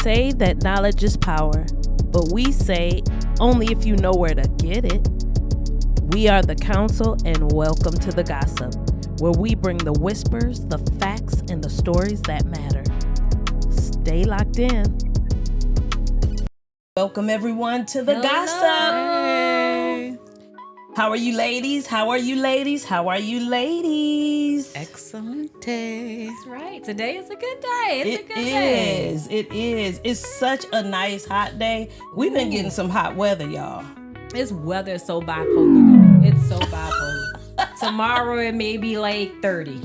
say that knowledge is power, but we say only if you know where to get it. We are the Council, and welcome to the Gossup, where we bring the whispers, the facts, and the stories that matter. Stay locked in. Welcome everyone to the Gossup. Hey. How are you ladies? How are you ladies? How are you ladies? Excellent day. That's right. Today is a good day. It's a good day. It is. It's such a nice hot day. We've been getting some hot weather, y'all. This weather is so bipolar, though. It's so bipolar. Tomorrow it may be like 30.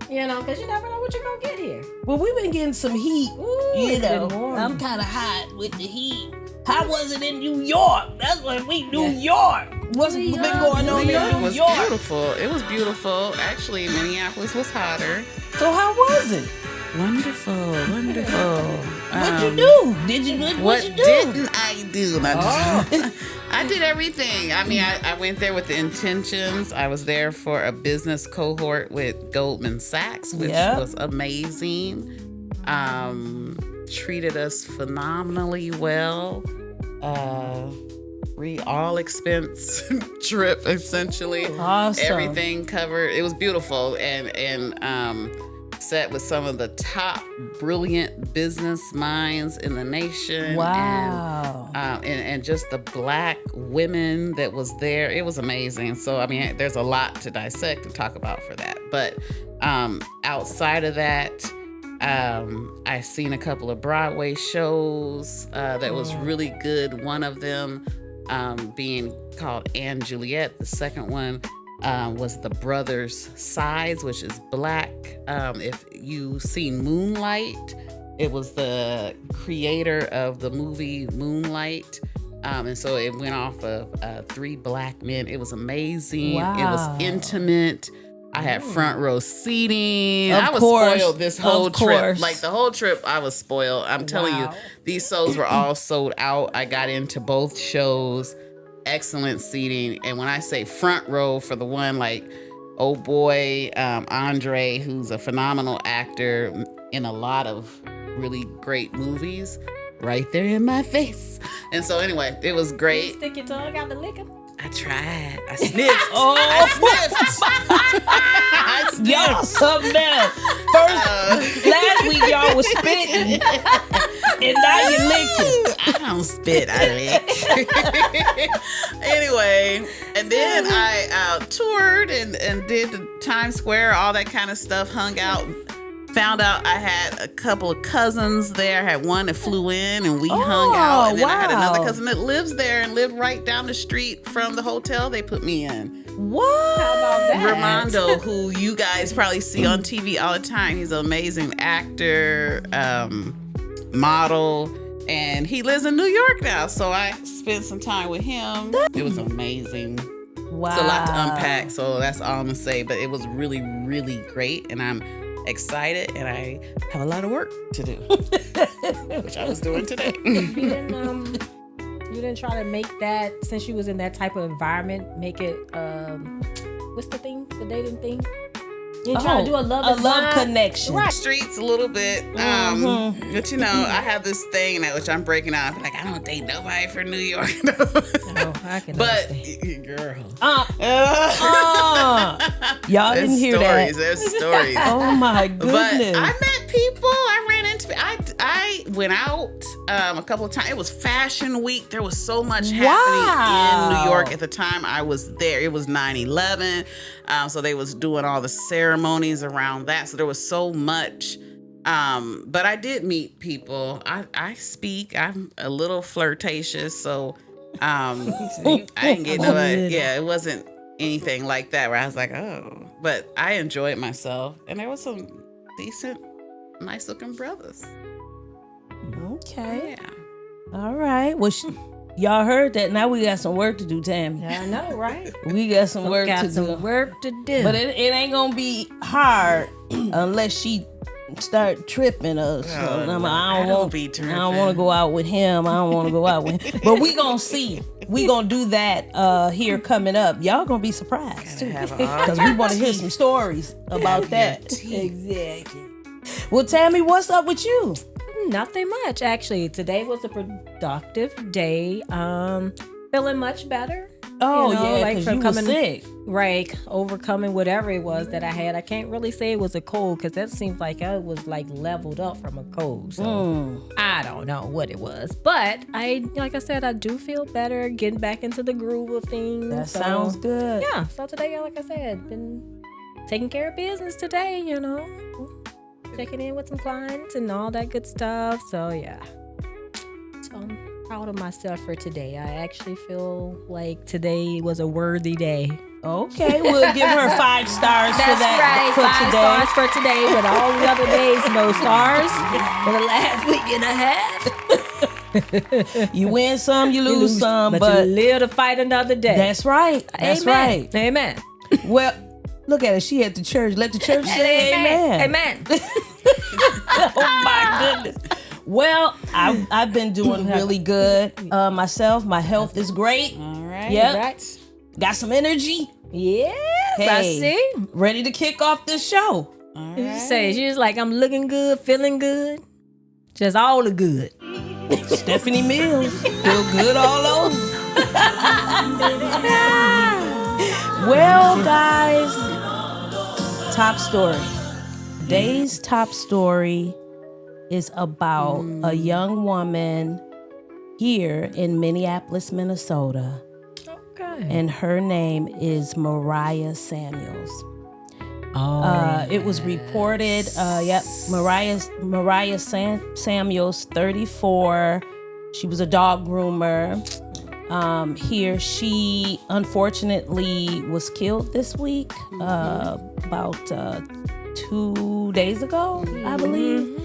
You know, because you never know what you're going to get here. Well, we've been getting some heat. Ooh, you it's know, been warm. I'm kind of hot with the heat. How was it in New York? That's what New York. What's been going on in New York? It was beautiful. It was beautiful. Actually, Minneapolis was hotter. So how was it? Wonderful. What'd you do? What you do? Didn't I do? I did everything. I mean, I went there with the intentions. I was there for a business cohort with Goldman Sachs, which was amazing. Treated us phenomenally well. All expense trip, essentially. Awesome. Everything covered. It was beautiful and set with some of the top brilliant business minds in the nation. Wow. And just the Black women that was there. It was amazing. So, I mean, there's a lot to dissect and talk about for that. But outside of that, I seen a couple of Broadway shows that was really good. One of them being called Juliet. The second one was The Brothers' Sides, which is Black. If you seen Moonlight, it was the creator of the movie Moonlight. And so it went off of 3 Black men. It was amazing. Wow. It was intimate. I had front row seating. I was spoiled this whole trip. Like the whole trip, I was spoiled. I'm telling you, these shows were all sold out. I got into both shows. Excellent seating. And when I say front row for the one, like, oh boy, Andre, who's a phenomenal actor in a lot of really great movies, right there in my face. And so anyway, it was great. You stick your tongue out the liquor. I tried. I sniffed. I sniffed. Y'all something else. First, last week y'all was spitting, and now you licking. I don't spit, I lick. Anyway, and then I toured and did the Times Square, all that kind of stuff, hung out. Found out I had a couple of cousins there. I had one that flew in and we hung out. And then I had another cousin that lives there and lived right down the street from the hotel they put me in. What? How about that? Ramondo, who you guys probably see on TV all the time. He's an amazing actor, model, and he lives in New York now. So I spent some time with him. It was amazing. Wow. It's a lot to unpack, so that's all I'm gonna say. But it was really, really great, and I'm excited, and I have a lot of work to do, which I was doing today. You didn't try to make that, since you was in that type of environment, make it what's the thing, the dating thing? You didn't try to do a love connection. Right. Streets a little bit, but you know, I have this thing which I'm breaking out. I'm like, I don't date nobody from New York. I can understand. Girl, y'all didn't hear that. There's stories. Oh my goodness! But I met people. I ran into. I went out a couple of times. It was Fashion Week. There was so much happening in New York at the time I was there. It was 9/11, so they was doing all the ceremonies around that. So there was so much. But I did meet people. I speak. I'm a little flirtatious, so I didn't get nobody. Yeah, it wasn't anything like that where I was like, oh. But I enjoyed myself, and there was some decent, nice looking brothers. Okay. Yeah. All right. Well, y'all heard that. Now we got some work to do, Tammy. I know, right? We got some work to do. But it ain't gonna be hard unless she start tripping us. I don't want to go out with him. I don't want to go out with him. But we gonna see. We gonna do that here coming up. Y'all gonna be surprised too, because we want to hear some stories about that. Exactly. Well, Tammy, what's up with you? Nothing much, actually. Today was a productive day. Feeling much better. Oh, yeah, because you were sick. Right, overcoming whatever it was that I had. I can't really say it was a cold because that seems like I was like leveled up from a cold. So I don't know what it was. But like I said, I do feel better, getting back into the groove of things. That sounds good. Yeah, so today, like I said, been taking care of business today, checking in with some clients and all that good stuff. So, yeah. So I'm proud of myself for today. I actually feel like today was a worthy day. Okay, we'll give her 5 stars for that. That's right, 5 stars for today, but all the other days, no stars for the last week and a half. You win some, you lose some, but you live to fight another day. That's right. That's Amen. right. Amen. Well, look at her. She at the church. Let the church say amen. Amen. Oh, my goodness. Well, I've been doing really good myself. My health is great. All right. Yep. Right. Got some energy. Yes, Hey, I see. Ready to kick off this show. All You right. say she's like, I'm looking good, feeling good, just all the good. Stephanie Mills. Feel good all over. Well, guys, top story. Today's top story is about a young woman here in Minneapolis, Minnesota. Okay. And her name is Mariah Samuels. It was reported, Mariah Samuels, 34. She was a dog groomer. Here, she unfortunately was killed this week, about 2 days ago, I believe.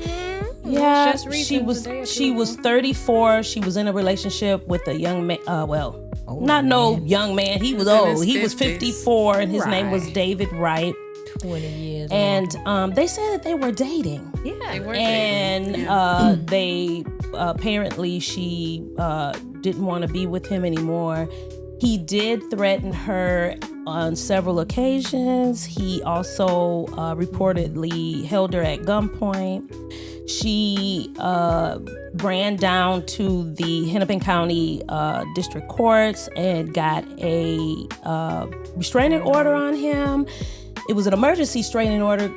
Yeah, Just she was 34. She was in a relationship with a young man. No young man. He was old. He was 54, and his name was David Wright. 20 years. And they said that they were dating. Yeah, They were And dating. they apparently she didn't want to be with him anymore. He did threaten her on several occasions. He also reportedly held her at gunpoint. She ran down to the Hennepin County District Courts and got a restraining order on him. It was an emergency restraining order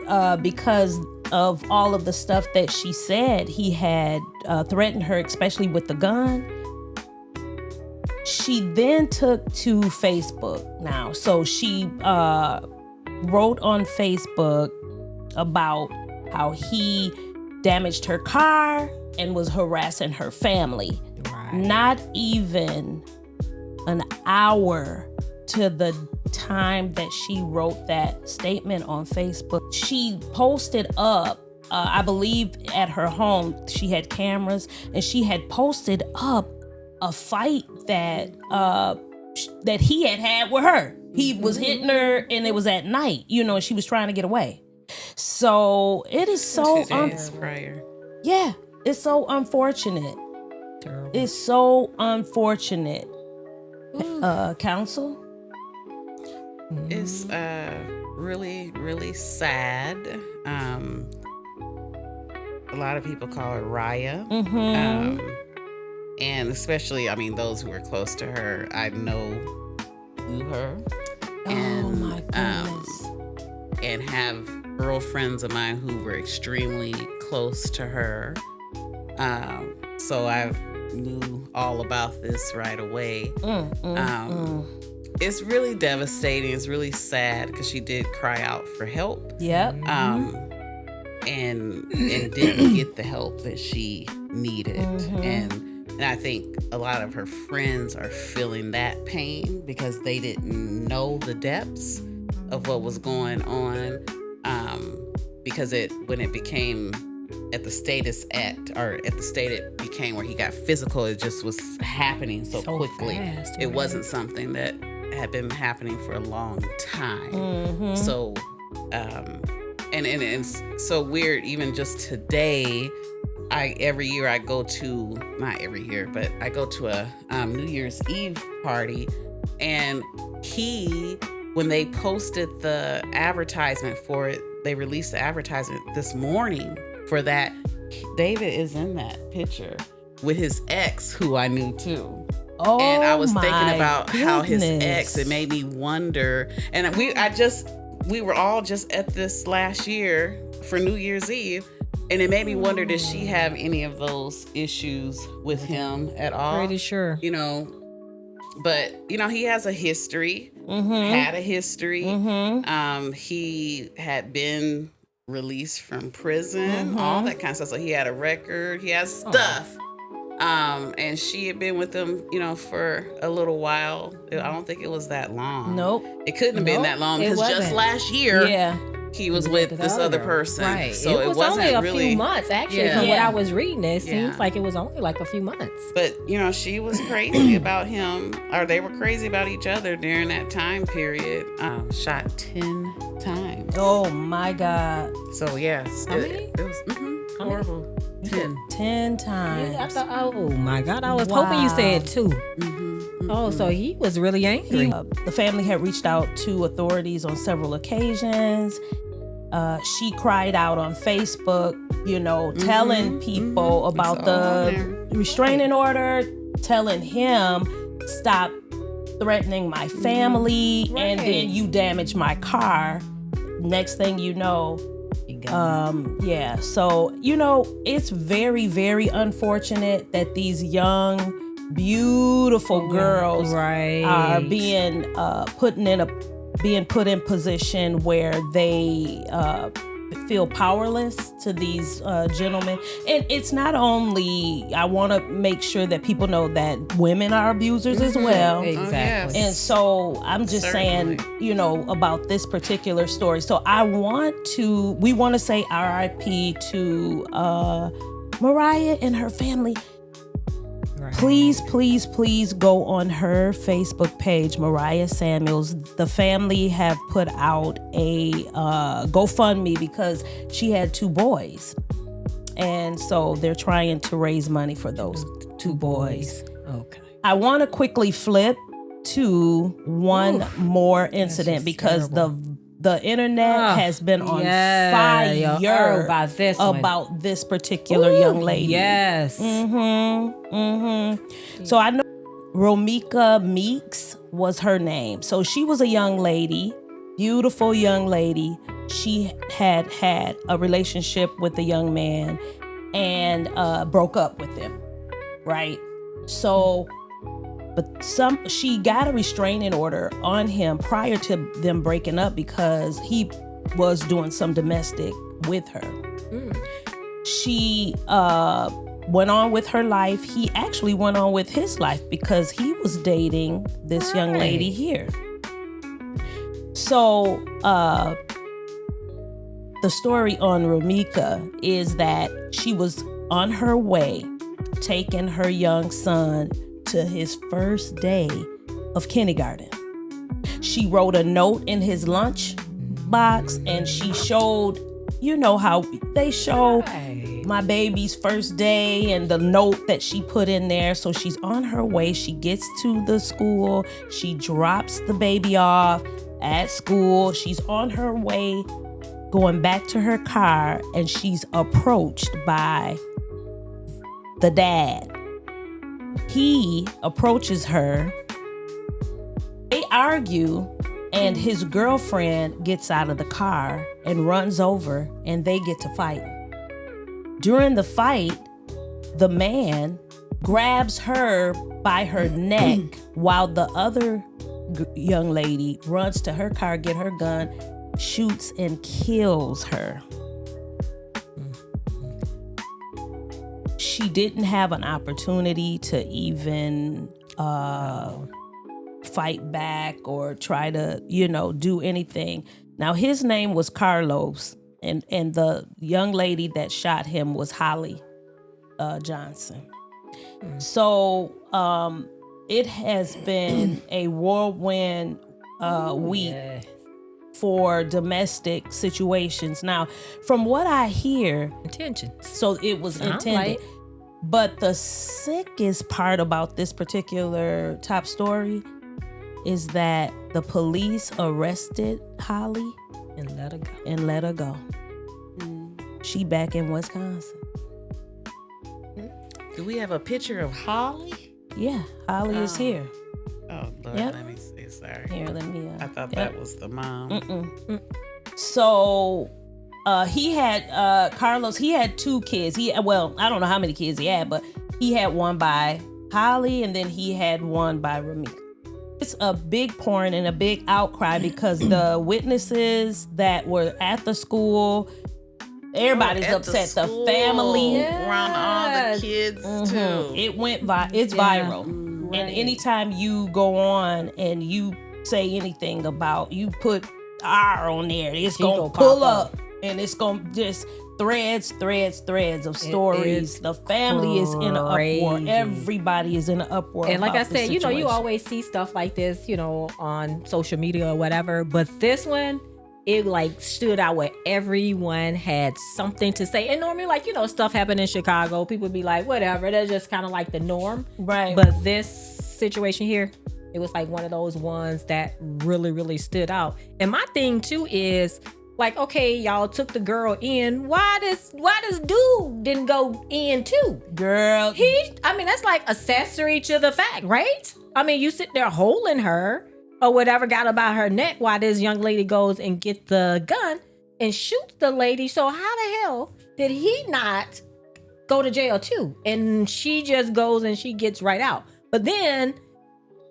because of all of the stuff that she said. He had threatened her, especially with the gun. She then took to Facebook now. So she wrote on Facebook about how he damaged her car and was harassing her family. Right. Not even an hour to the time that she wrote that statement on Facebook, she posted up, I believe at her home, she had cameras, and she had posted up a fight that he had with her. He was hitting her, and it was at night, she was trying to get away. So it is so 2 days prior. yeah, it's so unfortunate. Terrible. It's so unfortunate. Counsel? It's really, really sad. A lot of people call her Raya. And especially, those who are close to her, I knew her. And, Oh my goodness. And have girlfriends of mine who were extremely close to her. So I knew all about this right away. It's really devastating. It's really sad because she did cry out for help. Yep. And didn't get the help that she needed. And I think a lot of her friends are feeling that pain because they didn't know the depths of what was going on. Because when it became at the state it became where he got physical, it just was happening so quickly. Fast, it wasn't something that had been happening for a long time. So, and it's so weird. Even just today, every year I go to, not every year, but I go to a New Year's Eve party, and when they posted the advertisement for it, they released the advertisement this morning for that. David is in that picture with his ex, who I knew too. Oh, and I was thinking my about how his ex, goodness. it made me wonder. And we were all just at this last year for New Year's Eve. And it made me wonder, did she have any of those issues with him at all? Pretty sure. You know, but, you know, he has a history, had a history. He had been released from prison, all that kind of stuff. So he had a record, he has stuff. And she had been with him, you know, for a little while. I don't think it was that long. Nope. It couldn't have been that long because just last year, he was with this other person. Right. So it was wasn't only a really, few months, actually, from what I was reading. It seems like it was only like a few months. But, you know, she was crazy about him, or they were crazy about each other during that time period. Shot 10 times. Oh, my God. So, yes. It was horrible. 10 times. Yeah, I thought, oh, my God. I was hoping you said 2. Oh, so he was really angry. The family had reached out to authorities on several occasions. She cried out on Facebook, you know, telling people about the restraining order, telling him, stop threatening my family, and then you damage my car. Next thing you know, so, you know, it's very, very unfortunate that these young, beautiful girls are being put in position where they feel powerless to these gentlemen. And it's not only, I want to make sure that people know that women are abusers as well. Exactly. And so I'm just saying, you know, about this particular story. So we want to say RIP to Mariah and her family. Please, please, please go on her Facebook page, Mariah Samuels. The family have put out a GoFundMe because she had 2 boys. And so they're trying to raise money for those 2 boys. Okay. I want to quickly flip to one more incident because the internet has been on fire about this particular young lady. Yes. So I know Romika Meeks was her name. So she was a young lady, beautiful young lady. She had a relationship with a young man and broke up with him, right? So she got a restraining order on him prior to them breaking up because he was doing some domestic with her. She went on with her life. He actually went on with his life because he was dating this young lady here. So the story on Romika is that she was on her way taking her young son to his first day of kindergarten. She wrote a note in his lunch box and she showed, you know how they show my baby's first day and the note that she put in there. So she's on her way. She gets to the school. She drops the baby off at school. She's on her way going back to her car and she's approached by the dad. He approaches her. They argue, and his girlfriend gets out of the car and runs over, and they get to fight. During the fight, the man grabs her by her neck while the other young lady runs to her car, get her gun, shoots and kills her. She didn't have an opportunity to even fight back or try to, do anything. Now, his name was Carlos, and the young lady that shot him was Holly Johnson. So it has been a whirlwind week for domestic situations. Now, from what I hear, so it was intended. But the sickest part about this particular top story is that the police arrested Holly and let her go. She back in Wisconsin. Do we have a picture of Holly? Yeah, Holly is here. Oh, Lord, let me see. Sorry. Here, let me. I thought that was the mom. So, he had Carlos. He had 2 kids. I don't know how many kids he had, but he had one by Holly, and then he had one by Ramika. It's a big pouring and a big outcry because the witnesses that were at the school, everybody's upset. The family around all the kids too. It went it's viral. Right. And anytime you go on and you say anything about, you put R on there, it's gonna pull up and it's gonna just threads of stories. The family is in an uproar. Everybody is in an uproar. And like I said, you always see stuff like this, on social media or whatever. But this one, it like stood out where everyone had something to say. And normally, like, stuff happened in Chicago, people would be like, whatever. That's just kind of like the norm. Right. But this situation here, it was like one of those ones that really, really stood out. And my thing too is, like, okay, y'all took the girl in. Why does dude didn't go in too? Girl. That's like accessory to the fact, right? You sit there holding her or whatever, got about her neck while this young lady goes and get the gun and shoots the lady. So how the hell did he not go to jail too? And she just goes and she gets right out. But then,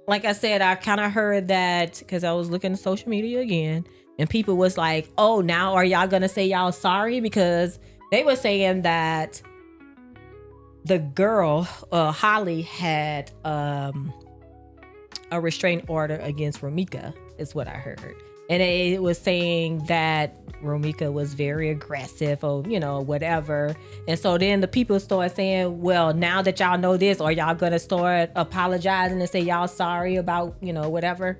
like I said, I kind of heard that because I was looking at social media again. And people was like, oh, now are y'all going to say y'all sorry? Because they were saying that the girl, Holly, had a restraining order against Ramika, is what I heard. And it was saying that Ramika was very aggressive or, whatever. And so then the people started saying, well, now that y'all know this, are y'all going to start apologizing and say y'all sorry about, whatever?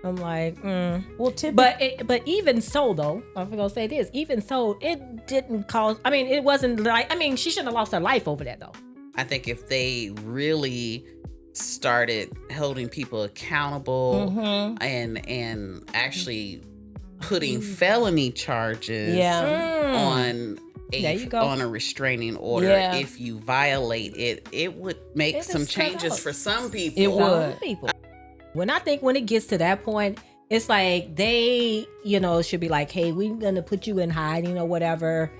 I'm like, well, but even so, though, I'm gonna say this. Even so, it didn't cause. It wasn't like. she shouldn't have lost her life over that, though. I think if they really started holding people accountable and actually putting felony charges on a restraining order, if you violate it, it would make some changes for some people. It would. When it gets to that point, it's like they, should be like, hey, we're going to put you in hiding or whatever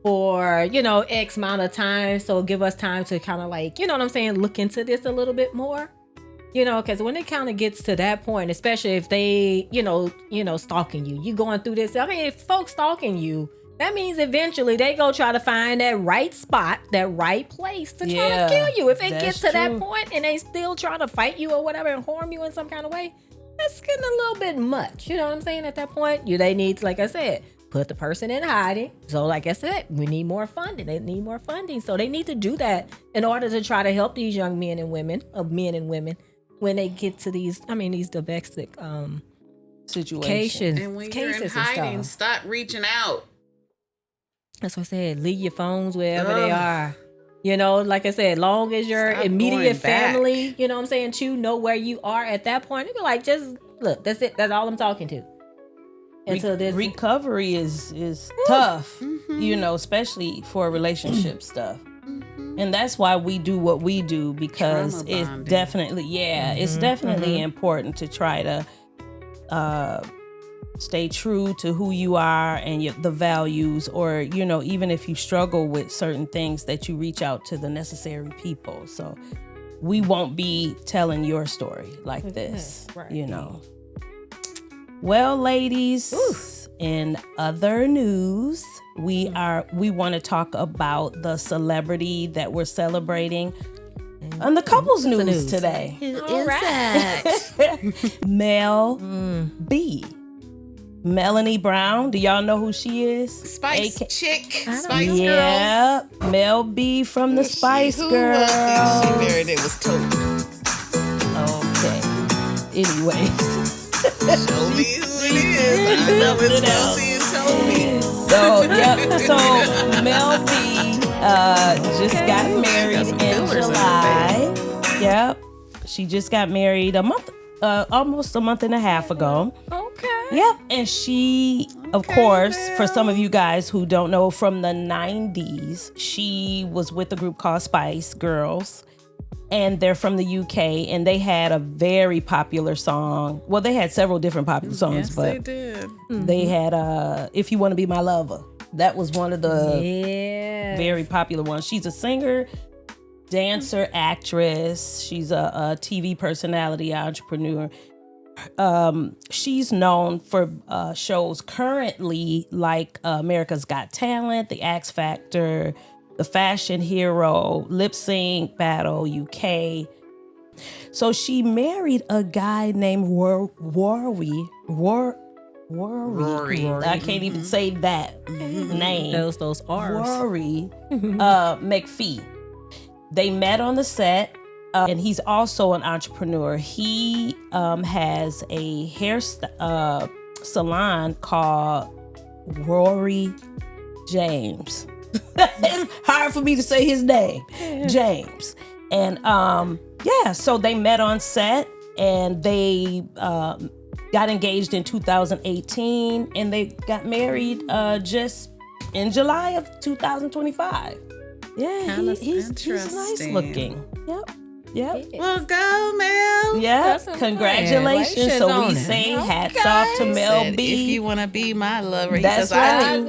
for, X amount of time. So give us time to kind of like, look into this a little bit more. Because when it kind of gets to that point, especially if they, stalking you going through this. If folks stalking you, that means eventually they go try to find that right spot, that right place to try to kill you. If it gets to that point and they still try to fight you or whatever and harm you in some kind of way, that's getting a little bit much. You know what I'm saying? At that point, they need, like I said, put the person in hiding. So like I said, we need more funding. They need more funding. So they need to do that in order to try to help these young men and women, when they get to these domestic situations. And when you're in hiding, stop reaching out. That's what I said. Leave your phones wherever they are. Like I said, long as your immediate family, too, know where you are at that point. You're like, just look, that's it. That's all I'm talking to. Until this recovery is tough, especially for relationship stuff. And that's why we do what we do, because it's definitely, it's definitely important to try to stay true to who you are and the values, or, even if you struggle with certain things, that you reach out to the necessary people. So we won't be telling your story like this, Well, ladies, in other news, we want to talk about the celebrity that we're celebrating on the couples news today. Who is that? Mel B. Melanie Brown. Do y'all know who she is? Spice Girls. Yeah, Mel B from the Spice Girls. She married, it was Toby. Okay. Anyways. Show me who it is. I know it's Melanie and Toby. So Mel B just got married in July. Yep. She just got married almost a month and a half ago. Okay. Yep. And she, of course, for some of you guys who don't know, from the 90s, she was with a group called Spice Girls. And they're from the UK, and they had a very popular song. Well, they had several different popular songs, but they did. They had "If You Want to Be My Lover." That was one of the very popular ones. She's a singer, dancer, actress. She's a TV personality, entrepreneur. She's known for shows currently like America's Got Talent, The X Factor, The Fashion Hero, Lip Sync Battle UK. So she married a guy named Rory. I can't even say that name. Those R's. Rory McPhee. They met on the set, and he's also an entrepreneur. He has a hair salon called Rory James. It's hard for me to say his name, James. And so they met on set, and they got engaged in 2018, and they got married just in July of 2025. Yeah, he's nice looking. Yep. Well, go, Mel. Yeah, congratulations. So we say hats off to Mel B. If you want to be my lover, that's right.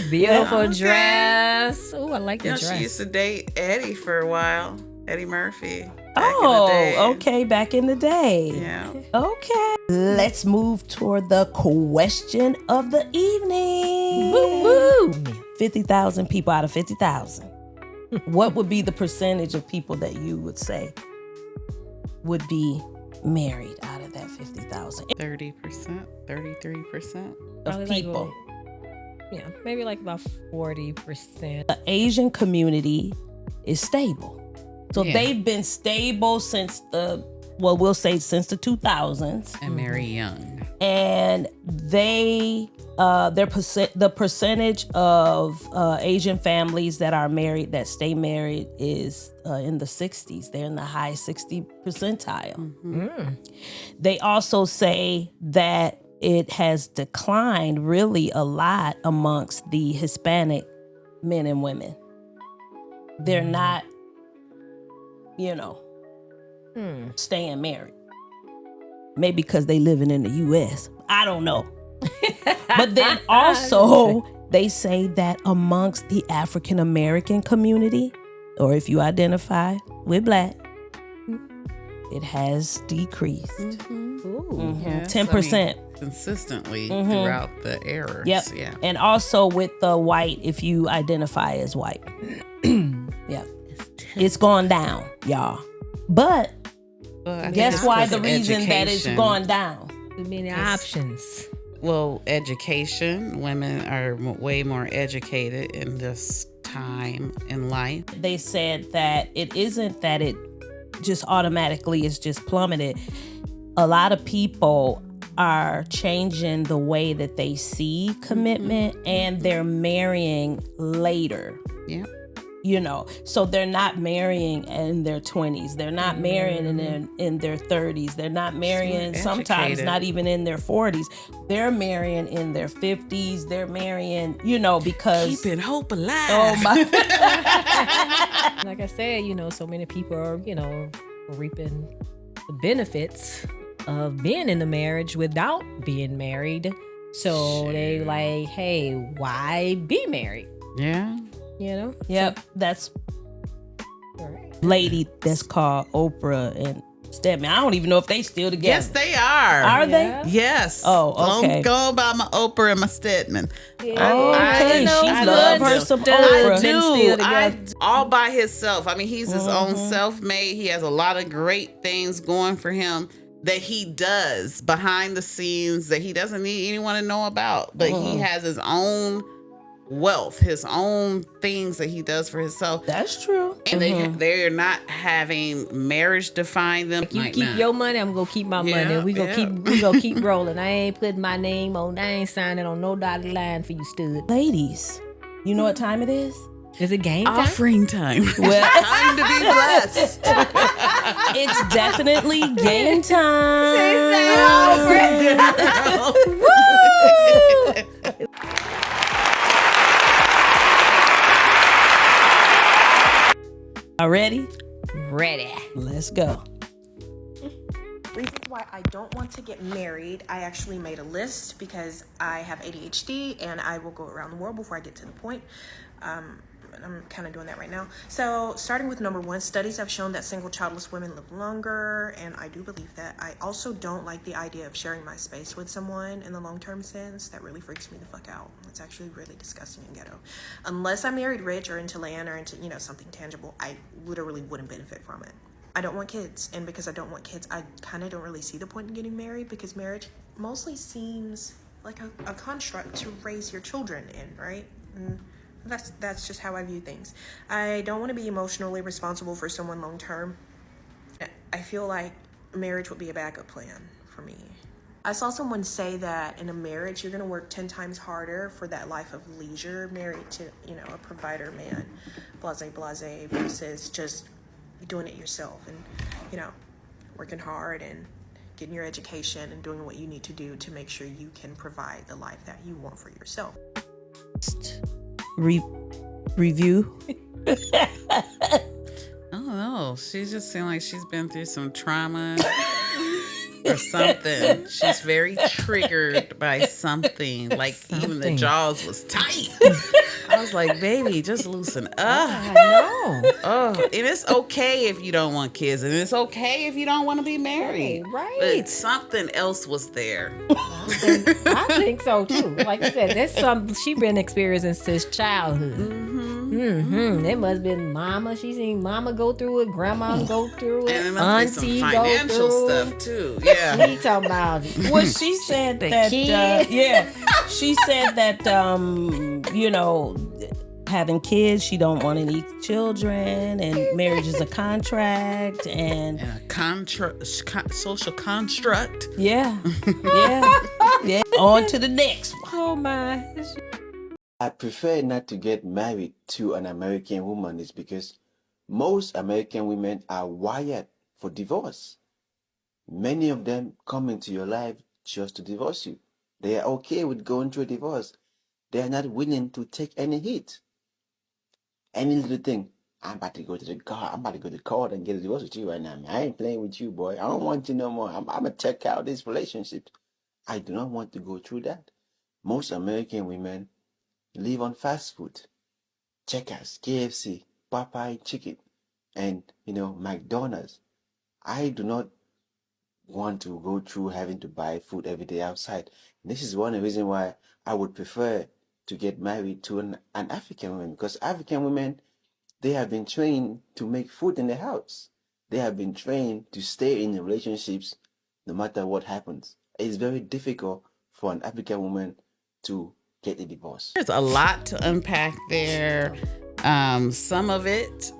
Beautiful dress. Oh, I like the dress. She used to date Eddie for a while. Eddie Murphy. Okay, back in the day. Yeah. Okay. Let's move toward the question of the evening. Woo-woo. 50,000 people out of 50,000. What would be the percentage of people that you would say would be married out of that 50,000? 30%, 33% of people. Maybe like about 40%. The Asian community is stable. So they've been stable since we'll say since the 2000s. And very young. And the percentage of Asian families that are married, that stay married, is in the 60s. They're in the high 60 percentile. Mm-hmm. They also say that it has declined really a lot amongst the Hispanic men and women. They're not, staying married. Maybe because they living in the U.S. I don't know. But then also they say that amongst the African American community, or if you identify with Black, it has decreased. Mm-hmm. Ooh. Yes, 10%. Consistently throughout the eras. Yep. Yeah. And also with the white, if you identify as white. Yep. It's gone down, y'all. But guess why the reason that it's gone down? Too many options. Well, education. Women are way more educated in this time in life. They said that it isn't that it just automatically is just plummeted. A lot of people are changing the way that they see commitment, and they're marrying later. Yeah. So they're not marrying in their 20s. They're not marrying in their 30s. They're not marrying sometimes not even in their 40s. They're marrying in their 50s. They're marrying, because keeping hope alive. Oh my. Like I said, so many people are, reaping the benefits of being in the marriage without being married. So they like, hey, why be married? Yeah. Yep. That's lady that's called Oprah and Stedman. I don't even know if they still together. Yes, they are. Are they? Yes. Oh, okay. Don't go about my Oprah and my Stedman. Okay, she love her some Oprah. I do. All by himself. I mean, he's his own self-made. He has a lot of great things going for him that he does behind the scenes that he doesn't need anyone to know about. But he has his own wealth, his own things that he does for himself. That's true. And they're not having marriage define them. You keep your money, I'm gonna keep my money. We gonna keep rolling. I ain't putting my name on. I ain't signing on no dotted line for you, stud. Ladies, you know what time it is? Is it game time? Offering time. Well, time to be blessed. It's definitely game time. Are ready? Ready. Let's go. Reasons why I don't want to get married. I actually made a list because I have ADHD and I will go around the world before I get to the point. And I'm kind of doing that right now. So starting with number 1, studies have shown that single childless women live longer, and I do believe that. I also don't like the idea of sharing my space with someone in the long-term sense. That really freaks me the fuck out. It's actually really disgusting and ghetto. Unless I married rich or into land or into, something tangible, I literally wouldn't benefit from it. I don't want kids, and because I don't want kids, I kind of don't really see the point in getting married, because marriage mostly seems like a construct to raise your children in, right? And that's just how I view things. I don't want to be emotionally responsible for someone long term. I feel like marriage would be a backup plan for me. I saw someone say that in a marriage, you're going to work 10 times harder for that life of leisure, married to, a provider man, blase, versus just doing it yourself and, working hard and getting your education and doing what you need to do to make sure you can provide the life that you want for yourself. Review. I don't know. She just seemed like she's been through some trauma or something. She's very triggered by something. Like even the jaws was tight. I was like, baby, just loosen up. I know. Oh, and it's okay if you don't want kids, and it's okay if you don't want to be married. Right. But something else was there. I think so too. Like I said, that's something she been experiencing since childhood. It must have been mama. She seen mama go through it, grandma go through it, and it must auntie be some financial go through stuff too. Yeah. She talking about Well, she said that. She said that. Having kids, she don't want any children, and marriage is a contract, and a social construct. Yeah. On to the next one. oh my. I prefer not to get married to an American woman is because most American women are wired for divorce. Many of them come into your life just to divorce you. They are okay with going through a divorce. They are not willing to take any hit. Any little thing, I'm about to go to the court and get a divorce with you right now. I ain't playing with you, boy. I don't want you no more. I'm gonna check out this relationship. I do not want to go through that. Most American women live on fast food. Checkers, KFC, Popeye chicken, and McDonald's. I do not want to go through having to buy food every day outside. This is one of the reasons why I would prefer to get married to an African woman, because African women, they have been trained to make food in the house. They have been trained to stay in relationships no matter what happens. It's very difficult for an African woman to get a divorce. There's a lot to unpack there. Some of it,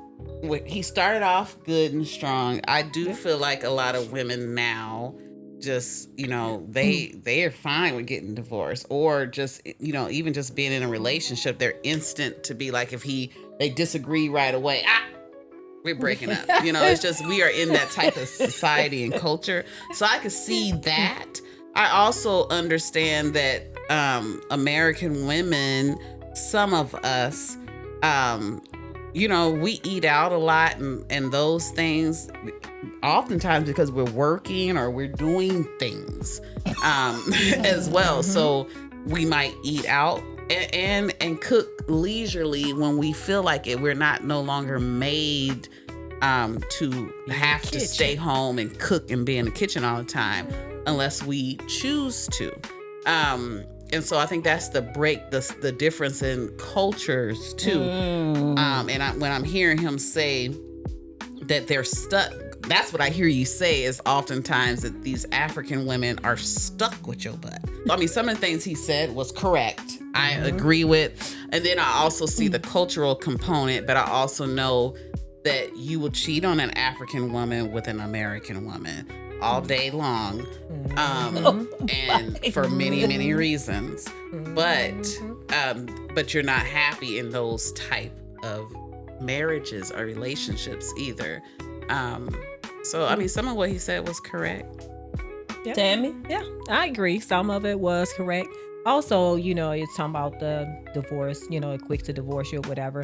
he started off good and strong. I do feel like a lot of women now just, they are fine with getting divorced, or just, even just being in a relationship, they're instant to be like, if they disagree right away, we're breaking up. It's just, we are in that type of society and culture. So I could see that. I also understand that American women, some of us, we eat out a lot and those things, oftentimes because we're working or we're doing things as well. So we might eat out and cook leisurely when we feel like it. We're no longer made to have to stay home and cook and be in the kitchen all the time unless we choose to. And so I think that's the difference in cultures too. And when I'm hearing him say that they're stuck, that's what I hear you say, is oftentimes that these African women are stuck with your butt. I mean, some of the things he said was correct. I agree with. And then I also see the cultural component, but I also know that you will cheat on an African woman with an American woman all day long, and for many, many reasons. But you're not happy in those type of marriages or relationships either. So, I mean, some of what he said was correct. Yeah. Tammy? Yeah, I agree. Some of it was correct. Also, it's talking about the divorce, quick to divorce you or whatever.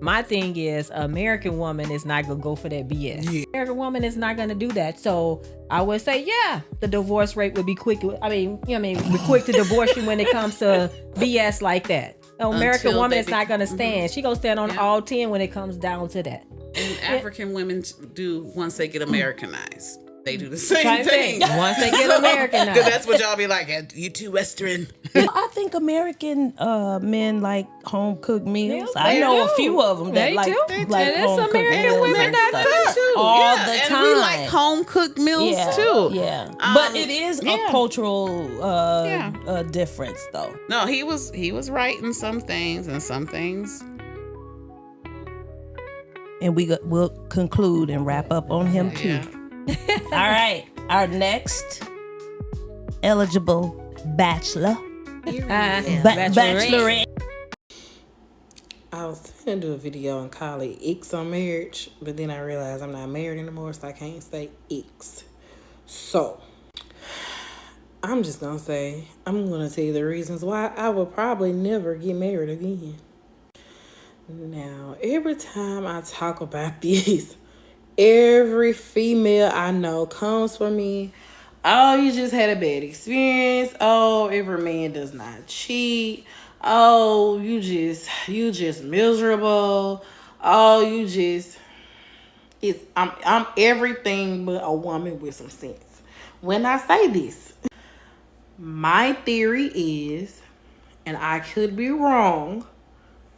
My thing is, American woman is not going to go for that BS. Yeah. American woman is not going to do that. So I would say, yeah, the divorce rate would be quick. I mean, we're quick to divorce you when it comes to BS like that. The American woman is not going to stand. She going to stand on all 10 when it comes down to that. And African women do once they get Americanized. They do the same thing. Once they get Americanized. Because that's what y'all be like, you too Western. I think American men like home cooked meals. I know a few of them that like home cooked meals. Women that too. All the time. And we like home cooked meals too. Yeah. But it is a cultural difference though. No, he was right in some things and some things. And we'll conclude and wrap up on him too. Yeah. All right, our next eligible bachelor, bachelorette. I was going to do a video and call it X on marriage, but then I realized I'm not married anymore, so I can't say X. So, I'm just going to say, I'm going to tell you the reasons why I will probably never get married again. Now, every time I talk about this, every female I know comes for me. Oh, you just had a bad experience. Oh, every man does not cheat. Oh, you just miserable. Oh, I'm everything but a woman with some sense. When I say this, my theory is, and I could be wrong,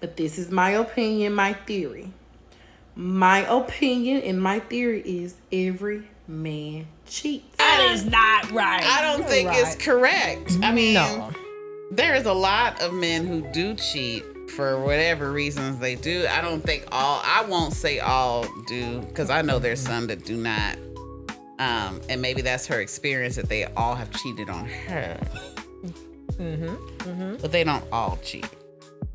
but this is my opinion, my theory. My opinion and my theory is every man cheats. That is not right. I don't think it's correct. I mean, there is a lot of men who do cheat for whatever reasons they do. I won't say all do, because I know there's some that do not. And maybe that's her experience that they all have cheated on her. But they don't all cheat.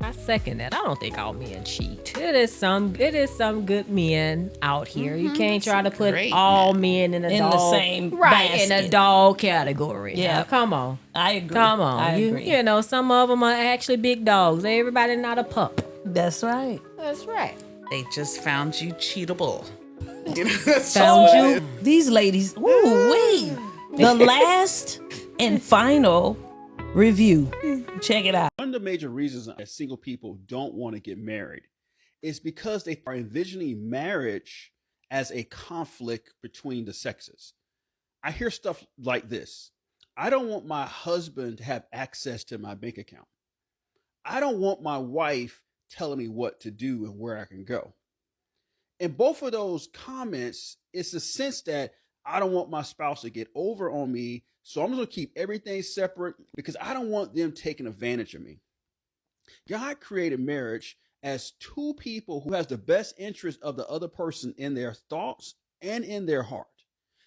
I second that. I don't think all men cheat. It is some good men out here. You can't try to put all men in the same basket. In a dog category. Yeah, now, come on. I agree. Come on. I agree. You know, some of them are actually big dogs. Everybody not a pup. That's right. That's right. They just found you cheatable. Found you. These ladies. Ooh, the last and final review. Check it out. One of the major reasons that single people don't want to get married is because they are envisioning marriage as a conflict between the sexes. I hear stuff like this. I don't want my husband to have access to my bank account. I don't want my wife telling me what to do and where I can go. In both of those comments, it's a sense that I don't want my spouse to get over on me, so I'm going to keep everything separate because I don't want them taking advantage of me. God created marriage as two people who has the best interest of the other person in their thoughts and in their heart.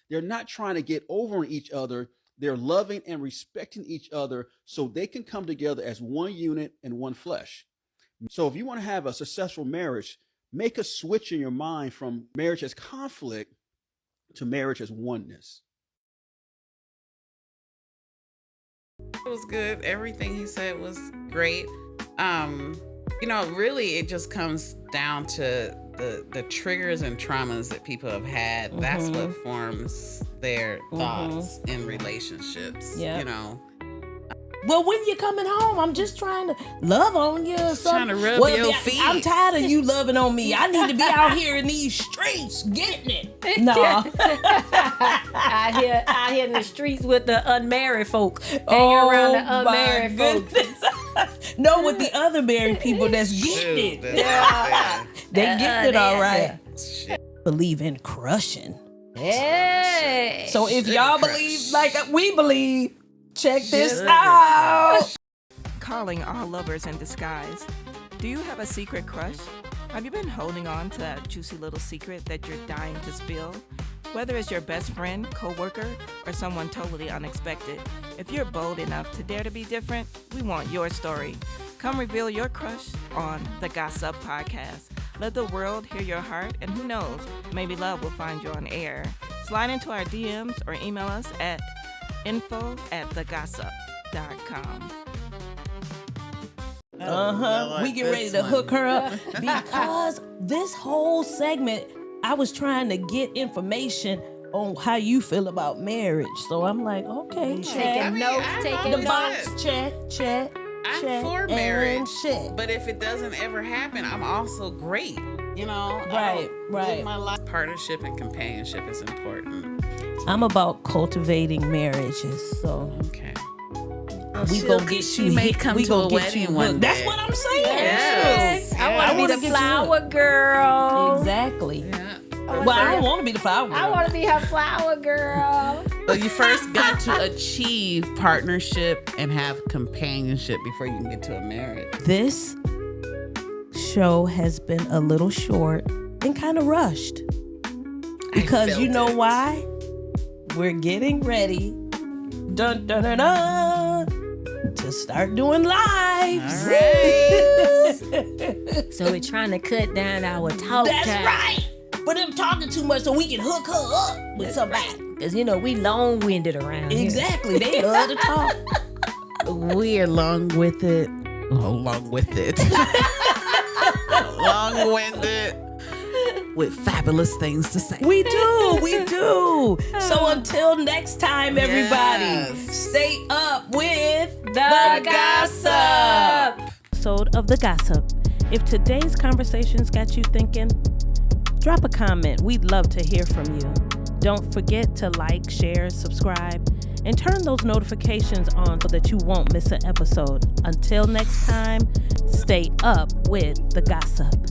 They're not trying to get over on each other. They're loving and respecting each other so they can come together as one unit and one flesh. So if you want to have a successful marriage, make a switch in your mind from marriage as conflict to marriage as oneness. It was good. Everything he said was great. Really it just comes down to the triggers and traumas that people have had. Mm-hmm. That's what forms their thoughts in relationships. Yeah. Well, when you're coming home, I'm just trying to love on you or something. Trying to rub your feet. I'm tired of you loving on me. I need to be out here in these streets getting it. No. out here in the streets with the unmarried folk. Hanging around the unmarried folk. No, with the other married people that's getting it. They getting it all right. Believe in crushing. Hey. So if y'all believe like we believe, check this out. Calling all lovers in disguise. Do you have a secret crush? Have you been holding on to that juicy little secret that you're dying to spill? Whether it's your best friend, coworker, or someone totally unexpected, if you're bold enough to dare to be different, we want your story. Come reveal your crush on the Gossup podcast. Let the world hear your heart, and who knows, maybe love will find you on air. Slide into our DMs or email us at info@thegossup.com. We get ready to hook her up because this whole segment, I was trying to get information on how you feel about marriage. So I'm like, okay, Taking notes. the box, check. I'm for marriage, check. but if it doesn't ever happen, I'm also great. You know, Right. My life partnership and companionship is important. I'm about cultivating marriages. So Okay. we gonna get you. may come we to gonna a get wedding you one hooked. day. That's what I'm saying. Yes. I want to be wanna the get you flower girl. Exactly. Yeah. Well, I don't want to be the flower girl. I want to be her flower girl. So you first got to achieve partnership and have companionship before you can get to a marriage. This show has been a little short and kind of rushed because felt you know it. why? We're getting ready, dun dun dun dun, to start doing lives. All right. So we're trying to cut down our talk That's time. right. But them talking too much, so we can hook her up with somebody. Because, you know, we long-winded around here. Exactly. They love to talk. We are long with it. Long-winded with fabulous things to say. We do. So until next time, everybody, Yes. stay up with The Gossup. Episode of The Gossup. If today's conversations got you thinking, drop a comment. We'd love to hear from you. Don't forget to like, share, subscribe, and turn those notifications on so that you won't miss an episode. Until next time, stay up with The Gossup.